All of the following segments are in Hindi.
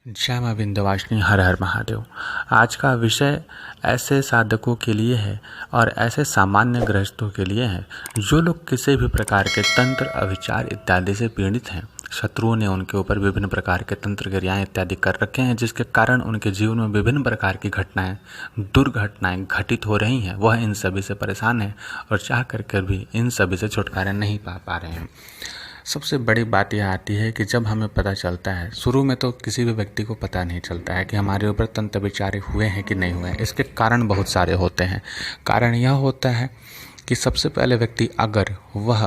जय मां विंध्यवासिनी, हर हर महादेव। आज का विषय ऐसे साधकों के लिए है और ऐसे सामान्य गृहस्थों के लिए है जो लोग किसी भी प्रकार के तंत्र, अविचार इत्यादि से पीड़ित हैं। शत्रुओं ने उनके ऊपर विभिन्न प्रकार के तंत्र क्रियाएं इत्यादि कर रखे हैं, जिसके कारण उनके जीवन में विभिन्न प्रकार की घटनाएं, दुर्घटनाएं घटित हो रही हैं। वह इन सभी से परेशान है और चाह कर भी इन सभी से छुटकारा नहीं पा रहे हैं। सबसे बड़ी बात यह आती है कि जब हमें पता चलता है, शुरू में तो किसी भी व्यक्ति को पता नहीं चलता है कि हमारे ऊपर तंत्र विचार हुए हैं कि नहीं हुए हैं। इसके कारण बहुत सारे होते हैं। कारण यह होता है कि सबसे पहले व्यक्ति अगर वह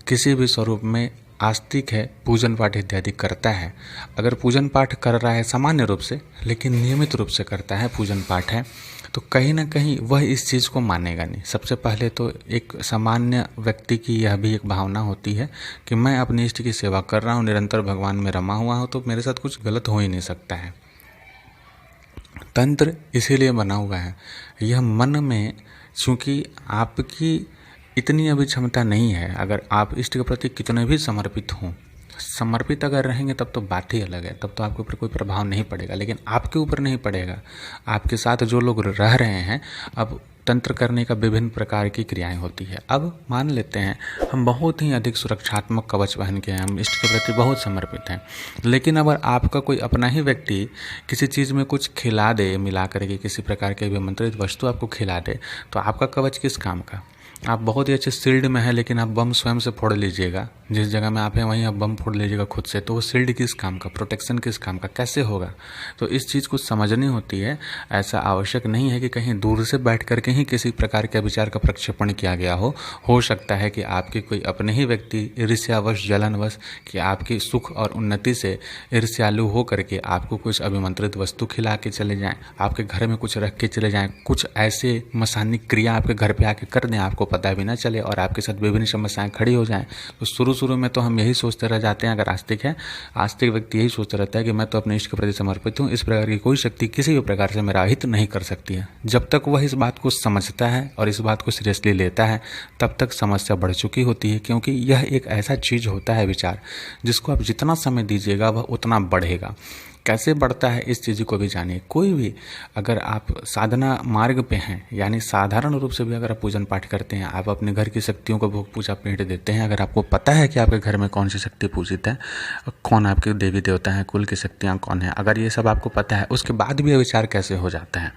किसी भी स्वरूप में आस्तिक है, पूजन पाठ इत्यादि करता है, अगर पूजन पाठ कर रहा है सामान्य रूप से, लेकिन नियमित रूप से करता है पूजन पाठ है, तो कहीं ना कहीं वह इस चीज़ को मानेगा नहीं। सबसे पहले तो एक सामान्य व्यक्ति की यह भी एक भावना होती है कि मैं अपने इष्ट की सेवा कर रहा हूँ, निरंतर भगवान में रमा हुआ हूँ, तो मेरे साथ कुछ गलत हो ही नहीं सकता है। तंत्र इसीलिए बना हुआ है, यह मन में, चूँकि आपकी इतनी अभी क्षमता नहीं है, अगर आप इष्ट के प्रति कितने भी समर्पित हों, समर्पित अगर रहेंगे तब तो बात ही अलग है, तब तो आपके ऊपर कोई प्रभाव नहीं पड़ेगा। लेकिन आपके ऊपर नहीं पड़ेगा, आपके साथ जो लोग रह रहे हैं, अब तंत्र करने का विभिन्न प्रकार की क्रियाएं होती है। अब मान लेते हैं हम बहुत ही अधिक सुरक्षात्मक कवच पहन के हैं, हम इष्ट के प्रति बहुत समर्पित हैं, लेकिन अगर आपका कोई अपना ही व्यक्ति किसी चीज़ में कुछ खिला दे, मिला करके किसी प्रकार के विमंत्रित वस्तु आपको खिला दे, तो आपका कवच किस काम का? आप बहुत ही अच्छे शील्ड में हैं, लेकिन आप बम स्वयं से फोड़ लीजिएगा, जिस जगह में आप हैं वहीं आप बम फोड़ लीजिएगा खुद से, तो वो शील्ड किस काम का, प्रोटेक्शन किस काम का, कैसे होगा? तो इस चीज़ को समझनी होती है। ऐसा आवश्यक नहीं है कि कहीं दूर से बैठ करके ही किसी प्रकार के विचार का प्रक्षेपण किया गया हो सकता है कि आपके कोई अपने ही व्यक्ति ईर्ष्यावश, जलनवश, कि आपकी सुख और उन्नति से ईर्ष्यालु हो करके आपको कुछ अभिमंत्रित वस्तु खिला के चले जाएँ, आपके घर में कुछ रख के चले जाएँ, कुछ ऐसे मसानिक क्रिया आपके घर पर आके कर दें, आपको पता भी ना चले और आपके साथ विभिन्न समस्याएं खड़ी हो जाएं। तो शुरू में तो हम यही सोचते रह जाते हैं, अगर आस्तिक है, आस्तिक व्यक्ति यही सोचता रहता है कि मैं तो अपने इष्ट के प्रति समर्पित हूँ, इस प्रकार की कोई शक्ति किसी भी प्रकार से मेरा हित नहीं कर सकती है। जब तक वह इस बात को समझता है और इस बात को सीरियसली लेता है, तब तक समस्या बढ़ चुकी होती है, क्योंकि यह एक ऐसा चीज़ होता है विचार, जिसको आप जितना समय दीजिएगा वह उतना बढ़ेगा। कैसे बढ़ता है इस चीज़ को भी जानिए। कोई भी, अगर आप साधना मार्ग पे हैं, यानी साधारण रूप से भी अगर आप पूजन पाठ करते हैं, आप अपने घर की शक्तियों को भोग पूजा भेंट देते हैं, अगर आपको पता है कि आपके घर में कौन सी शक्ति पूजित है, कौन आपके देवी देवता हैं, कुल की शक्तियाँ कौन है, अगर ये सब आपको पता है, उसके बाद भी विचार कैसे हो जाता है।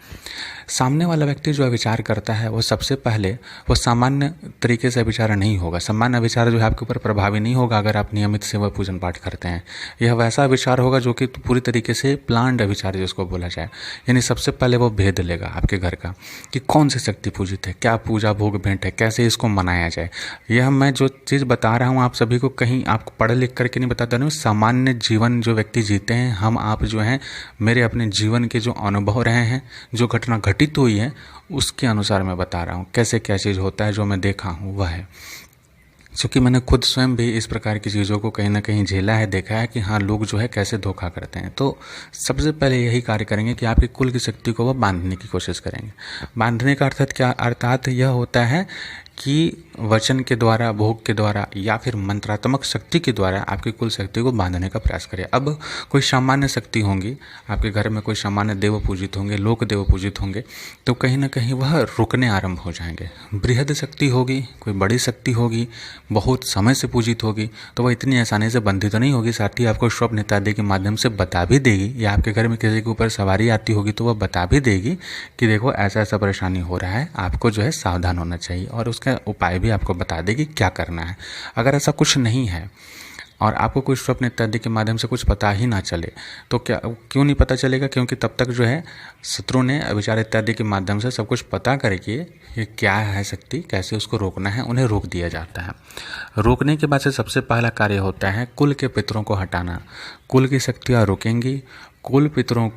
सामने वाला व्यक्ति जो विचार करता है, वो सबसे पहले वो सामान्य तरीके से विचार नहीं होगा। सामान्य विचार जो है आपके ऊपर प्रभावी नहीं होगा अगर आप नियमित सेवा पूजन पाठ करते हैं। यह वैसा विचार होगा जो कि पूरी तरीके से प्लान्ड विचार जिसको बोला जाए, यानी सबसे पहले वो भेद लेगा आपके घर का कि कौन सी शक्ति पूजित है, क्या पूजा भोग भेंट है, कैसे इसको मनाया जाए। यह मैं जो चीज़ बता रहा हूँ आप सभी को कहीं आपको पढ़ लिख करके नहीं बताता हूँ। सामान्य जीवन जो व्यक्ति जीते हैं, हम आप जो हैं, मेरे अपने जीवन के जो अनुभव रहे हैं, जो घटना घटित हुई है, उसके अनुसार मैं बता रहा हूँ कैसे क्या चीज़ होता है। जो मैं देखा हूँ वह है, क्योंकि मैंने खुद स्वयं भी इस प्रकार की चीज़ों को कहीं ना कहीं झेला है, देखा है कि हाँ, लोग जो है कैसे धोखा करते हैं। तो सबसे पहले यही कार्य करेंगे कि आपकी कुल की शक्ति को वह बांधने की कोशिश करेंगे। बांधने का अर्थात क्या? अर्थात यह होता है कि वचन के द्वारा, भोग के द्वारा या फिर मंत्रात्मक शक्ति के द्वारा आपकी कुल शक्ति को बांधने का प्रयास करें। अब कोई सामान्य शक्ति होंगी आपके घर में, कोई सामान्य देव पूजित होंगे, लोक देव पूजित होंगे, तो कहीं ना कहीं वह रुकने आरंभ हो जाएंगे। बृहद शक्ति होगी, कोई बड़ी शक्ति होगी, बहुत समय से पूजित होगी, तो वह इतनी आसानी से बंधी तो नहीं होगी। साथ ही आपको स्वप्न इत्यादि के माध्यम से बता भी देगी, या आपके घर में किसी के ऊपर सवारी आती होगी तो वह बता भी देगी कि देखो ऐसा ऐसा परेशानी हो रहा है, आपको जो है सावधान होना चाहिए, और उसका उपाय भी आपको बता देगी क्या करना है। अगर ऐसा कुछ नहीं है और आपको कोई स्वप्न इत्यादि के माध्यम से कुछ पता ही ना चले, तो क्या क्यों नहीं पता चलेगा? क्योंकि तब तक जो है शत्रु ने विचार इत्यादि के माध्यम से सब कुछ पता करके ये क्या है शक्ति, कैसे उसको रोकना है, उन्हें रोक दिया जाता है। रोकने के बाद से सबसे पहला कार्य होता है कुल के पितरों को हटाना। कुल की शक्तियाँ रुकेंगी, कुल पितरों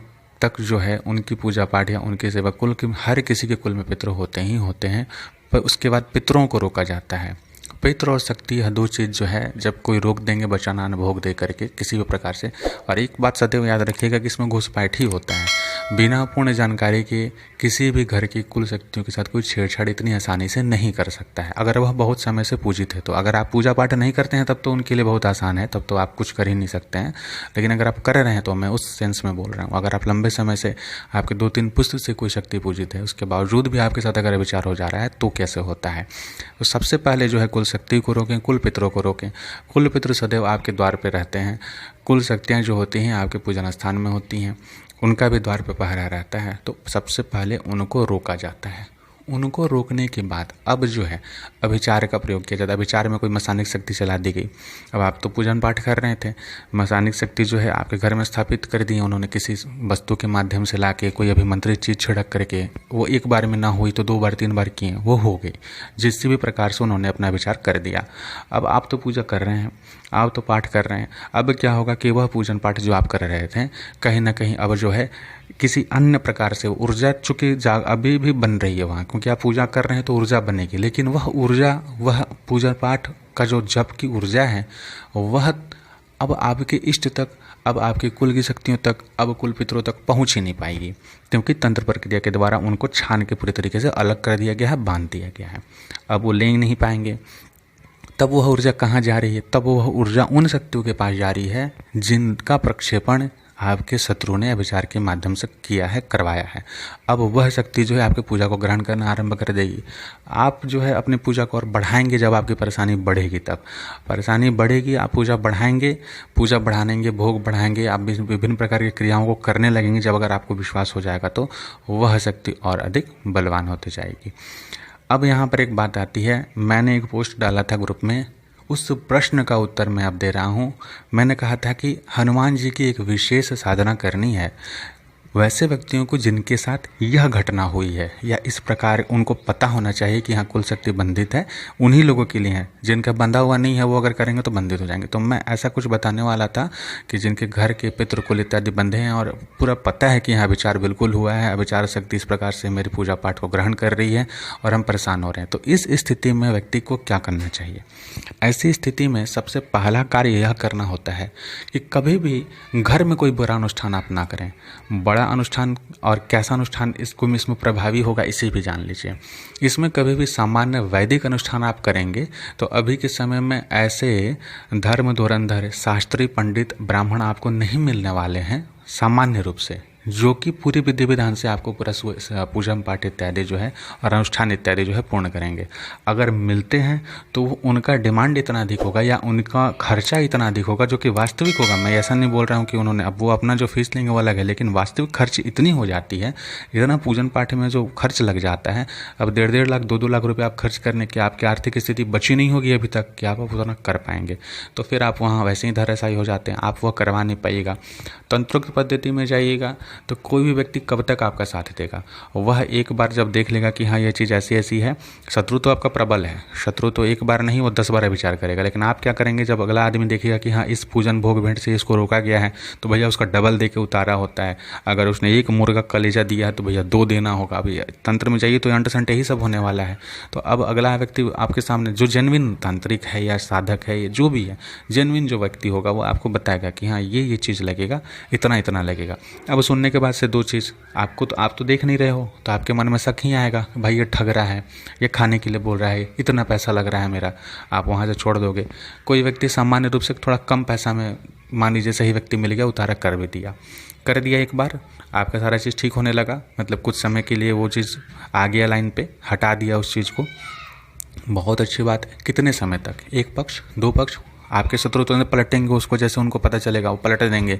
तक जो है उनकी पूजा पाठ या उनकी सेवा, कुल की हर किसी के कुल में पितर होते ही होते हैं, पर उसके बाद पितरों को रोका जाता है। पित्र और शक्ति, यह दो चीज़ जो है, जब कोई रोक देंगे वचनान भोग दे करके किसी भी प्रकार से, और एक बात सदैव याद रखिएगा कि इसमें घुसपैठ ही होता है। बिना पूर्ण जानकारी के किसी भी घर की कुल शक्तियों के साथ कोई छेड़छाड़ इतनी आसानी से नहीं कर सकता है, अगर वह बहुत समय से पूजित है तो। अगर आप पूजा पाठ नहीं करते हैं तब तो उनके लिए बहुत आसान है, तब तो आप कुछ कर ही नहीं सकते हैं। लेकिन अगर आप कर रहे हैं तो मैं उस सेंस में बोल रहा हूँ, अगर आप लंबे समय से आपके 2-3 पुश्त से कोई शक्ति पूजित है, उसके बावजूद भी आपके साथ अगर विचार हो जा रहा है तो कैसे होता है। तो सबसे पहले जो है कुल शक्ति को रोकें, कुल पितरों को रोकें। कुल पितृ सदैव आपके द्वार पर रहते हैं। कुल शक्तियाँ जो होती हैं आपके पूजन स्थान में होती हैं, उनका भी द्वार पर पहरा रहता है। तो सबसे पहले उनको रोका जाता है। उनको रोकने के बाद अब जो है अभिचार का प्रयोग किया जाता है। अभिचार में कोई मसानिक शक्ति चला दी गई। अब आप तो पूजन पाठ कर रहे थे, मसानिक शक्ति जो है आपके घर में स्थापित कर दी उन्होंने, किसी वस्तु के माध्यम से ला के कोई अभिमंत्रित चीज़ छिड़क करके। वो एक बार में ना हुई तो 2 बार 3 बार किए, वो हो गई। जिस भी प्रकार से उन्होंने अपना विचार कर दिया। अब आप तो पूजा कर रहे हैं, आप तो पाठ कर रहे हैं। अब क्या होगा कि वह पूजन पाठ जो आप कर रहे थे कहीं ना कहीं अब जो है किसी अन्य प्रकार से ऊर्जा चूँकि अभी भी बन रही है वहाँ, क्योंकि आप पूजा कर रहे हैं तो ऊर्जा बनेगी। लेकिन वह ऊर्जा, वह पूजा पाठ का जो जप की ऊर्जा है, वह अब आपके इष्ट तक, अब आपके कुल की शक्तियों तक, अब कुल पितरों तक पहुँच ही नहीं पाएगी, क्योंकि तंत्र प्रक्रिया के द्वारा उनको छान के पूरी तरीके से अलग कर दिया गया है, बांध दिया गया है। अब वो ले ही नहीं पाएंगे। तब वह ऊर्जा कहाँ जा रही है? तब वह ऊर्जा उन शक्तियों के पास जा रही है जिनका प्रक्षेपण आपके शत्रु ने अभिचार के माध्यम से किया है, करवाया है। अब वह शक्ति जो है आपकी पूजा को ग्रहण करना आरंभ कर देगी। आप जो है अपनी पूजा को और बढ़ाएंगे। जब आपकी परेशानी बढ़ेगी, तब परेशानी बढ़ेगी, आप पूजा बढ़ाएंगे, पूजा बढ़ाएंगे, भोग बढ़ाएंगे, आप विभिन्न प्रकार की क्रियाओं को करने लगेंगे। जब अगर आपको विश्वास हो जाएगा तो वह शक्ति और अधिक बलवान होती जाएगी। अब यहाँ पर एक बात आती है, मैंने एक पोस्ट डाला था ग्रुप में, उस प्रश्न का उत्तर मैं अब दे रहा हूँ। मैंने कहा था कि हनुमान जी की एक विशेष साधना करनी है वैसे व्यक्तियों को जिनके साथ यह घटना हुई है, या इस प्रकार उनको पता होना चाहिए कि हाँ कुल शक्ति बंधित है। उन्हीं लोगों के लिए है, जिनका बंधा हुआ नहीं है वो अगर करेंगे तो बंधित हो जाएंगे। तो मैं ऐसा कुछ बताने वाला था कि जिनके घर के पितृ कुल इत्यादि बंधे हैं और पूरा पता है कि हाँ विचार बिल्कुल हुआ है, विचार शक्ति इस प्रकार से मेरी पूजा पाठ को ग्रहण कर रही है और हम परेशान हो रहे हैं। तो इस स्थिति में व्यक्ति को क्या करना चाहिए? ऐसी स्थिति में सबसे पहला कार्य यह करना होता है कि कभी भी घर में कोई बुरा अनुष्ठान आप ना करें। बड़ा अनुष्ठान और कैसा अनुष्ठान इसमें प्रभावी होगा इसे भी जान लीजिए। इसमें कभी भी सामान्य वैदिक अनुष्ठान आप करेंगे तो अभी के समय में ऐसे धर्म धुरंधर शास्त्री पंडित ब्राह्मण आपको नहीं मिलने वाले हैं सामान्य रूप से, जो कि पूरी विधि विधान से आपको पूरा पूजन पाठ इत्यादि जो है और अनुष्ठान इत्यादि जो है पूर्ण करेंगे। अगर मिलते हैं तो उनका डिमांड इतना अधिक होगा या उनका खर्चा इतना अधिक होगा जो कि वास्तविक होगा। मैं ऐसा नहीं बोल रहा हूँ कि उन्होंने अब वो अपना जो फीस लेंगे वो अलग है, लेकिन वास्तविक खर्च इतनी हो जाती है, इतना पूजन पाठ में जो खर्च लग जाता है, अब 1.5 लाख 2-2 लाख रुपये आप खर्च करने की आपकी आर्थिक स्थिति बची नहीं होगी अभी तक कि आप उतना कर पाएंगे। तो फिर आप वहाँ वैसे ही धराशायी हो जाते हैं, आप वह करवा नहीं पाइएगा। तंत्रोक्त पद्धति में जाइएगा तो कोई भी व्यक्ति कब तक आपका साथ देगा? वह एक बार जब देख लेगा कि हाँ ये चीज़ ऐसी ऐसी है, शत्रु तो आपका प्रबल है, शत्रु तो एक बार नहीं वो 10 बार विचार करेगा। लेकिन आप क्या करेंगे? जब अगला आदमी देखेगा कि हाँ इस पूजन भोग भेंट से इसको रोका गया है तो भैया उसका डबल दे के उतारा होता है। अगर उसने 1 मुर्गा कलेजा दिया है तो भैया 2 देना होगा। अभी तंत्र में जाइए तो अंट संट यही सब होने वाला है। तो अब अगला व्यक्ति आपके सामने जो जेन्युइन तांत्रिक है या साधक है, जो भी है जेन्युइन जो व्यक्ति होगा वो आपको बताएगा कि हाँ ये चीज़ लगेगा, इतना लगेगा। अब सुनने के बाद से 2 चीज़ आपको तो आप तो देख नहीं रहे हो तो आपके मन में शक ही आएगा, भाई ये ठग रहा है, ये खाने के लिए बोल रहा है, इतना पैसा लग रहा है मेरा, आप वहाँ से छोड़ दोगे। कोई व्यक्ति सामान्य रूप से थोड़ा कम पैसा में, मान लीजिए सही व्यक्ति मिल गया, उतारा कर दिया एक बार, आपका सारा चीज़ ठीक होने लगा, मतलब कुछ समय के लिए वो चीज़ आ गया लाइन पे, हटा दिया उस चीज़ को, बहुत अच्छी बात है। कितने समय तक? 1 पक्ष 2 पक्ष आपके शत्रु तो पलटेंगे उसको, जैसे उनको पता चलेगा वो पलट देंगे।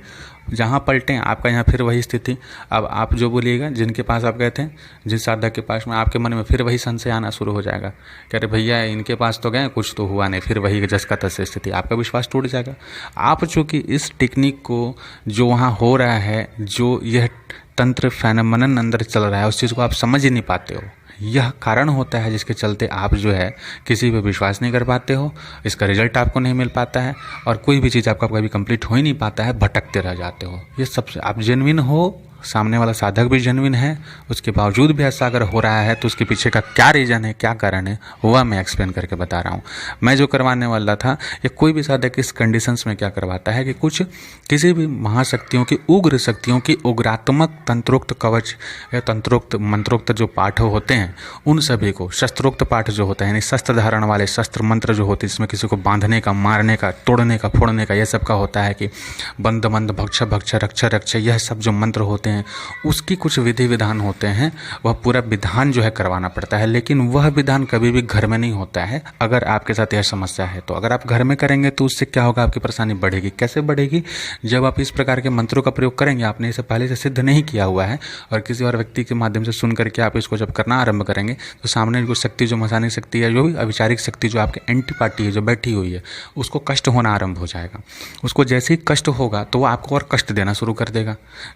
जहाँ पलटें आपका यहाँ फिर वही स्थिति। अब आप जो बोलिएगा, जिनके पास आप गए थे, जिस साधक के पास में, आपके मन में फिर वही संशय आना शुरू हो जाएगा कि अरे भैया इनके पास तो गए, कुछ तो हुआ नहीं, फिर वही जस का तस स्थिति, आपका विश्वास टूट जाएगा। आप चूँकि इस टेक्निक को जो वहाँ हो रहा है, जो यह तंत्र फेनोमेनन अंदर चल रहा है, उस चीज़ को आप समझ ही नहीं पाते हो। यह कारण होता है जिसके चलते आप जो है किसी पे विश्वास नहीं कर पाते हो, इसका रिजल्ट आपको नहीं मिल पाता है और कोई भी चीज़ आपका कभी कंप्लीट हो ही नहीं पाता है, भटकते रह जाते हो। ये सबसे, आप जेन्युइन हो सामने वाला साधक भी जेन्युइन है, उसके बावजूद भी ऐसा अगर हो रहा है तो उसके पीछे का क्या रीज़न है, क्या कारण है, वह मैं एक्सप्लेन करके बता रहा हूँ। मैं जो करवाने वाला था, या कोई भी साधक इस कंडीशंस में क्या करवाता है कि कुछ किसी भी महाशक्तियों की, उग्र शक्तियों की उग्रात्मक तंत्रोक्त कवच या तंत्रोक्त मंत्रोक्त जो पाठ होते हैं, उन सभी को, शस्त्रोक्त पाठ जो होता है यानी शस्त्र धारण वाले शस्त्र मंत्र जो होते हैं, इसमें किसी को बांधने का, मारने का, तोड़ने का, फोड़ने का, यह सब का होता है कि बंद बंद भक्ष भक्ष रक्ष रक्ष, यह सब जो मंत्र होते हैं उसकी कुछ विधि विधान होते हैं, वह पूरा विधान जो है करवाना पड़ता है। लेकिन वह विधान कभी भी घर में नहीं होता है। अगर आपके साथ यह समस्या है तो अगर आप घर में करेंगे तो उससे क्या होगा, आपकी परेशानी बढ़ेगी। कैसे बढ़ेगी? जब आप इस प्रकार के मंत्रों का प्रयोग करेंगे, आपने इसे पहले से सिद्ध नहीं किया हुआ है और किसी और व्यक्ति के माध्यम से सुन करके आप इसको जब करना आरंभ करेंगे तो सामने जो शक्ति, जो मसानिक शक्ति है, जो भी अविचारिक शक्ति जो आपके एंटी पार्टी है, जो बैठी हुई है, उसको कष्ट होना आरंभ हो जाएगा। उसको जैसे ही कष्ट होगा तो वो आपको और कष्ट देना शुरू कर देगा।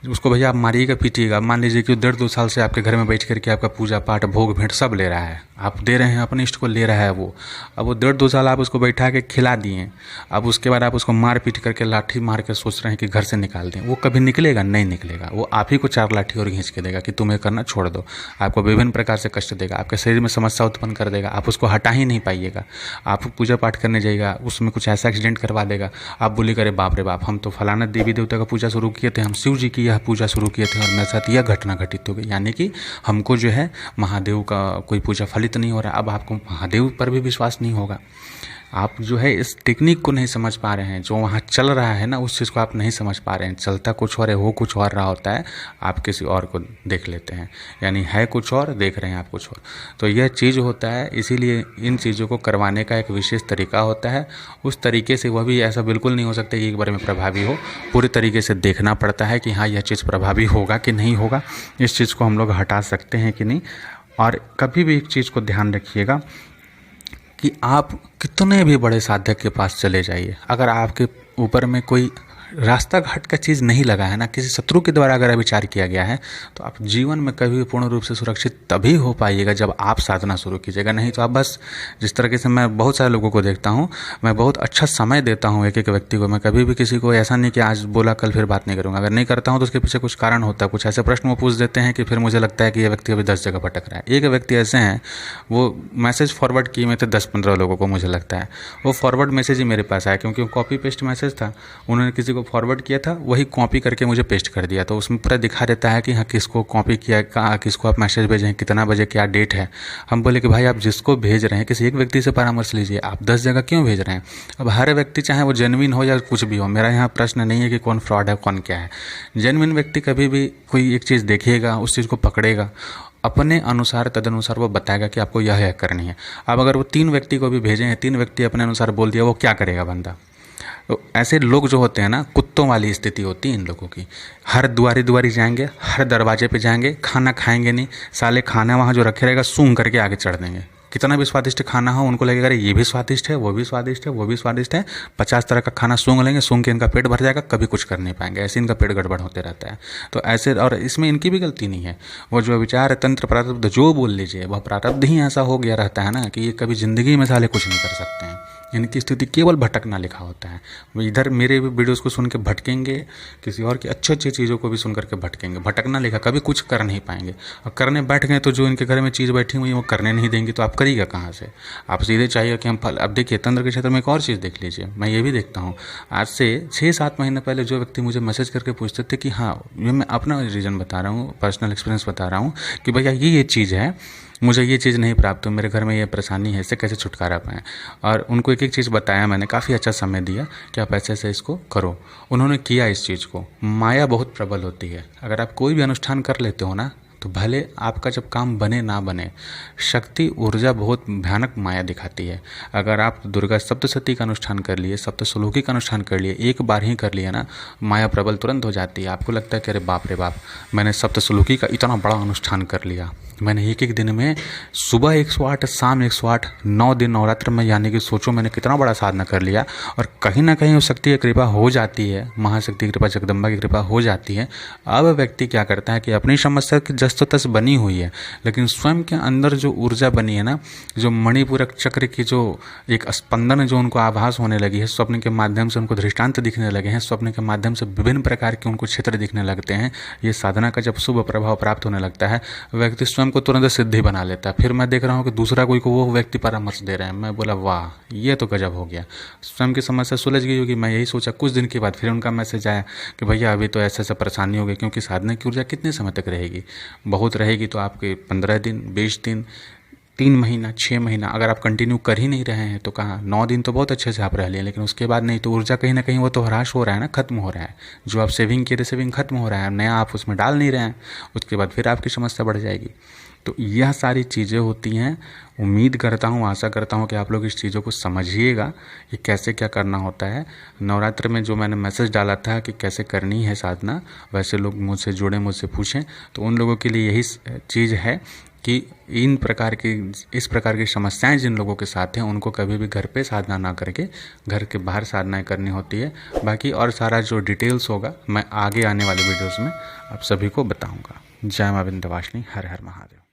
उसको भैया आप मारिएगा, पीटिएगा। मान लीजिए कि 1.5-2 साल से आपके घर में बैठ करके आपका पूजा पाठ, भोग भेंट सब ले रहा है, आप दे रहे हैं, अपने इष्ट को ले रहा है वो। अब वो 1.5-2 साल आप उसको बैठा के खिला दिए, अब उसके बाद आप उसको मार पीट करके, लाठी मार के सोच रहे हैं कि घर से निकाल दें। वो कभी निकलेगा नहीं, निकलेगा। वो आप ही को 4 लाठी और खींच के देगा कि तुम्हें करना छोड़ दो। आपको विभिन्न प्रकार से कष्ट देगा, आपके शरीर में समस्या उत्पन्न कर देगा, आप उसको हटा ही नहीं पाइएगा। आप पूजा पाठ करने जाइएगा, उसमें कुछ ऐसा एक्सीडेंट करवा देगा, आप बोलिएगा अरे बाप रे बाप, हम तो फलाना देवी देवता का पूजा शुरू किए थे, हम शिव जी की यह पूजा शुरू किए थे और मेरे साथ यह घटना घटित हो गई। यानी कि हमको जो है महादेव का कोई पूजा फलित नहीं हो रहा। अब आपको महादेव पर भी विश्वास नहीं होगा। आप जो है इस टेक्निक को नहीं समझ पा रहे हैं, जो वहाँ चल रहा है ना, उस चीज़ को आप नहीं समझ पा रहे हैं। चलता कुछ और है, हो कुछ और रहा होता है, आप किसी और को देख लेते हैं, यानी है कुछ और, देख रहे हैं आप कुछ और। तो यह चीज़ होता है, इसीलिए इन चीज़ों को करवाने का एक विशेष तरीका होता है। उस तरीके से वह भी ऐसा बिल्कुल नहीं हो सकता कि एक बार में प्रभावी हो, पूरे तरीके से देखना पड़ता है कि हाँ यह चीज़ प्रभावी होगा कि नहीं होगा, इस चीज़ को हम लोग हटा सकते हैं कि नहीं। और कभी भी एक चीज़ को ध्यान रखिएगा कि आप कितने भी बड़े साधक के पास चले जाइए, अगर आपके ऊपर में कोई रास्ता घाट का चीज़ नहीं लगा है ना, किसी शत्रु के द्वारा अगर विचार किया गया है, तो आप जीवन में कभी भी पूर्ण रूप से सुरक्षित तभी हो पाइएगा जब आप साधना शुरू कीजिएगा। नहीं तो आप बस, जिस तरीके से मैं बहुत सारे लोगों को देखता हूँ, मैं बहुत अच्छा समय देता हूँ एक एक व्यक्ति को। मैं कभी भी किसी को ऐसा नहीं कि आज बोला कल फिर बात नहीं करूँगा। अगर नहीं करता हूँ तो उसके पीछे कुछ कारण होता है, कुछ ऐसे प्रश्न वो पूछ देते हैं कि फिर मुझे लगता है कि ये व्यक्ति अभी 10 जगह भटक रहा है। एक व्यक्ति ऐसे हैं, वो मैसेज फॉरवर्ड किए में थे 10-15 लोगों को, मुझे लगता है वो फॉरवर्ड मैसेज ही मेरे पास आया, क्योंकि वो कॉपी पेस्ट मैसेज था, उन्होंने किसी को फॉरवर्ड किया था, वही कॉपी करके मुझे पेस्ट कर दिया। तो उसमें पूरा दिखा देता है कि हाँ किसको कॉपी किया, कहाँ किसको आप मैसेज भेजे हैं, कितना बजे, क्या डेट है। हम बोले कि भाई आप जिसको भेज रहे हैं, किसी एक व्यक्ति से परामर्श लीजिए, आप 10 जगह क्यों भेज रहे हैं। अब हर व्यक्ति चाहे वो जेन्युइन हो या कुछ भी हो, मेरा यहाँ प्रश्न नहीं है कि कौन फ्रॉड है कौन क्या है। जेन्युइन व्यक्ति कभी भी कोई एक चीज़ देखिएगा, उस चीज़ को पकड़ेगा, अपने अनुसार तदनुसार वो बताएगा कि आपको यह करनी है। अब अगर वो 3 व्यक्ति को भी भेजे हैं, 3 व्यक्ति अपने अनुसार बोल दिया, वो क्या करेगा बंदा। तो ऐसे लोग जो होते हैं ना, कुत्तों वाली स्थिति होती है इन लोगों की। हर दुआरी दुआरी जाएंगे, हर दरवाजे पे जाएंगे, खाना खाएंगे नहीं, साले खाना वहाँ जो रखे रहेगा सूंघ करके आगे चढ़ देंगे। कितना भी स्वादिष्ट खाना हो, उनको लगेगा अरे ये भी स्वादिष्ट है, वो भी स्वादिष्ट है, वो भी स्वादिष्ट है। 50 तरह का खाना सूंघ लेंगे, सूंघ के इनका पेट भर जाएगा, कभी कुछ कर नहीं पाएंगे, ऐसे इनका पेट गड़बड़ होते रहता है। तो ऐसे, और इसमें इनकी भी गलती नहीं है, वो जो विचार तंत्र प्रारब्ध जो बोल लीजिए, वह प्रारब्ध ही ऐसा हो गया रहता है ना कि ये कभी ज़िंदगी में साले कुछ नहीं कर सकते हैं। इनकी स्थिति केवल भटकना लिखा होता है। वो इधर मेरे वीडियोस को सुन के भटकेंगे, किसी और की अच्छी अच्छी चीज़ों को भी सुन करके भटकेंगे। भटकना लिखा, कभी कुछ कर नहीं पाएंगे। और करने बैठ गए तो जो इनके घर में चीज़ बैठी हुई है वो करने नहीं देंगी, तो आप करिएगा कहाँ से। आप सीधे चाहिए कि हम फल। अब देखिए तंत्र के क्षेत्र में एक और चीज़ देख लीजिए, मैं ये भी देखता हूँ, आज से 6-7 महीने पहले जो व्यक्ति मुझे मैसेज करके पूछते थे कि हाँ, ये मैं अपना रीज़न बता रहा हूँ, पर्सनल एक्सपीरियंस बता रहा हूँ कि भैया ये चीज़ है, मुझे ये चीज़ नहीं प्राप्त हो, मेरे घर में ये परेशानी है, इससे कैसे छुटकारा पाएँ। और उनको एक एक चीज़ बताया मैंने, काफ़ी अच्छा समय दिया कि आप ऐसे ऐसे इसको करो। उन्होंने किया इस चीज़ को। माया बहुत प्रबल होती है। अगर आप कोई भी अनुष्ठान कर लेते हो ना, तो भले आपका जब काम बने ना बने, शक्ति ऊर्जा बहुत भयानक माया दिखाती है। अगर आप दुर्गा सप्तशती का अनुष्ठान कर लिए, सप्तश्लोकी का अनुष्ठान कर लिए, एक बार ही कर लिया ना, माया प्रबल तुरंत हो जाती है। आपको लगता है कि अरे बाप रे बाप, मैंने सप्तश्लोकी का इतना बड़ा अनुष्ठान कर लिया, मैंने एक एक दिन में सुबह 108, शाम 108, 9 दिन नवरात्र में, यानी कि सोचो मैंने कितना बड़ा साधना कर लिया। और कहीं ना कहीं उस शक्ति की कृपा हो जाती है, महाशक्ति की कृपा, जगदम्बा की कृपा हो जाती है। अब व्यक्ति क्या करता है कि अपनी समस्या की व्यस्तता से बनी हुई है, लेकिन स्वयं के अंदर जो ऊर्जा बनी है ना, जो मणिपूरक चक्र की जो एक स्पंदन जो उनको आभास होने लगी है, स्वप्न के माध्यम से उनको दृष्टांत दिखने लगे हैं, स्वप्न के माध्यम से विभिन्न प्रकार के उनको क्षेत्र दिखने लगते हैं, ये साधना का जब शुभ प्रभाव प्राप्त होने लगता है, व्यक्ति स्वयं को तुरंत सिद्धि बना लेता है। फिर मैं देख रहा हूँ कि दूसरा कोई को वो व्यक्ति परामर्श दे रहे हैं, मैं बोला वाह ये तो गजब हो गया। स्वयं की समस्या सुलझ गई होगी। मैं यही सोचा, कुछ दिन के बाद फिर उनका मैसेज आया कि भैया अभी तो ऐसा परेशानी हो गई, क्योंकि साधना की ऊर्जा कितने समय तक रहेगी, बहुत रहेगी तो आपके 15 दिन, 20 दिन, 3 महीना, 6 महीना, अगर आप कंटिन्यू कर ही नहीं रहे हैं तो कहाँ, 9 दिन तो बहुत अच्छे से आप रह लिए, लेकिन उसके बाद नहीं, तो ऊर्जा कहीं ना कहीं वो तो ह्रास हो रहा है ना, खत्म हो रहा है। जो आप सेविंग किए थे सेविंग खत्म हो रहा है, नया आप उसमें डाल नहीं रहे हैं, उसके बाद फिर आपकी समस्या बढ़ जाएगी। तो यह सारी चीज़ें होती हैं। उम्मीद करता हूँ, आशा करता हूँ कि आप लोग इस चीज़ों को समझिएगा कि कैसे क्या करना होता है। नवरात्र में जो मैंने मैसेज डाला था कि कैसे करनी है साधना, वैसे लोग मुझसे जुड़े, मुझसे पूछें, तो उन लोगों के लिए यही चीज़ है कि इस प्रकार की समस्याएं जिन लोगों के साथ हैं उनको कभी भी घर पे साधना ना करके घर के बाहर साधनाएं करनी होती है। बाकी और सारा जो डिटेल्स होगा मैं आगे आने वाले वीडियोस में आप सभी को बताऊंगा। जय मां विंध्यवासिनी, हर हर महादेव।